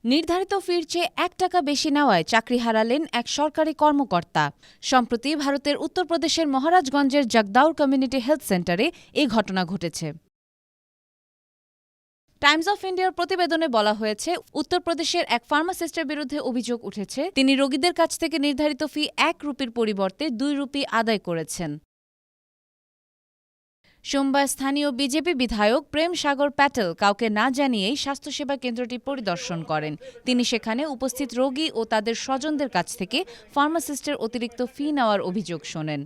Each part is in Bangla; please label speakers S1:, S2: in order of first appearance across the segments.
S1: নির্ধারিত ফির চেয়ে ১ টাকা বেশি নেওয়ায় চাকরি হারালেন এক সরকারি কর্মকর্তা। সম্প্রতি ভারতের উত্তরপ্রদেশের মহারাজগঞ্জের জগদাউর কমিউনিটি হেলথ সেন্টারে এই ঘটনা ঘটেছে। টাইমস অফ ইন্ডিয়ার প্রতিবেদনে বলা হয়েছে, উত্তরপ্রদেশের এক ফার্মাসিস্টের বিরুদ্ধে অভিযোগ উঠেছে তিনি রোগীদের কাছ থেকে নির্ধারিত ফি ১ রুপির পরিবর্তে ২ রুপি আদায় করেছেন। সোমবার স্থানীয় বিজেপি বিধায়ক প্রেম সাগর প্যাটেল কাউকে না জানিয়েই স্বাস্থ্যসেবা কেন্দ্রটি পরিদর্শন করেন। তিনি সেখানে উপস্থিত রোগী ও তাদের স্বজনদের কাছ থেকে ফার্মাসিস্টের অতিরিক্ত ফি নেওয়ার অভিযোগ শোনেন।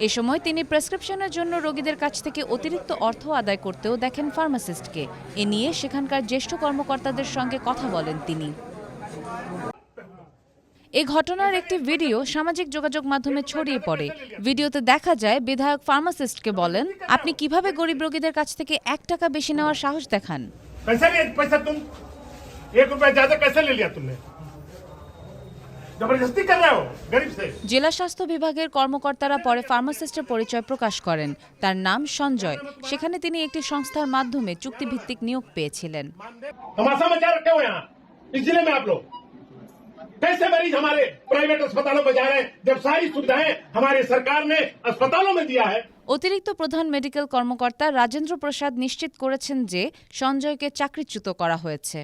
S1: এ সময় তিনি প্রেসক্রিপশনের জন্য রোগীদের কাছ থেকে অতিরিক্ত অর্থ আদায় করতেও দেখেন ফার্মাসিস্টকে। এ নিয়ে সেখানকার জ্যেষ্ঠ কর্মকর্তাদের সঙ্গে কথা বলেন তিনি। এই ঘটনার একটি ভিডিও সামাজিক যোগাযোগ মাধ্যমে ছড়িয়ে পড়ে। ভিডিওতে দেখা যায় বিধায়ক ফার্মাসিস্টকে বলেন, আপনি কিভাবে গরিব রোগীদের কাছ থেকে ১ টাকা বেশি নেওয়ার সাহস দেখান। জেলা স্বাস্থ্য বিভাগের কর্মকর্তারা পরে ফার্মাসিস্টের পরিচয় প্রকাশ করেন। তার নাম সঞ্জয়। সেখানে তিনি একটি সংস্থার মাধ্যমে চুক্তিভিত্তিক নিয়োগ পেয়েছিলেন।
S2: कैसे मरीज हमारे प्राइवेट अस्पतालों में जा रहे हैं जब सारी सुविधाएं हमारी सरकार ने अस्पतालों में दिया है।
S1: অতিরিক্ত প্রধান মেডিকেল কর্মকর্তা রাজেন্দ্র প্রসাদ নিশ্চিত করেছেন যে সঞ্জয়কে চাকরিচ্যুত করা হয়েছে।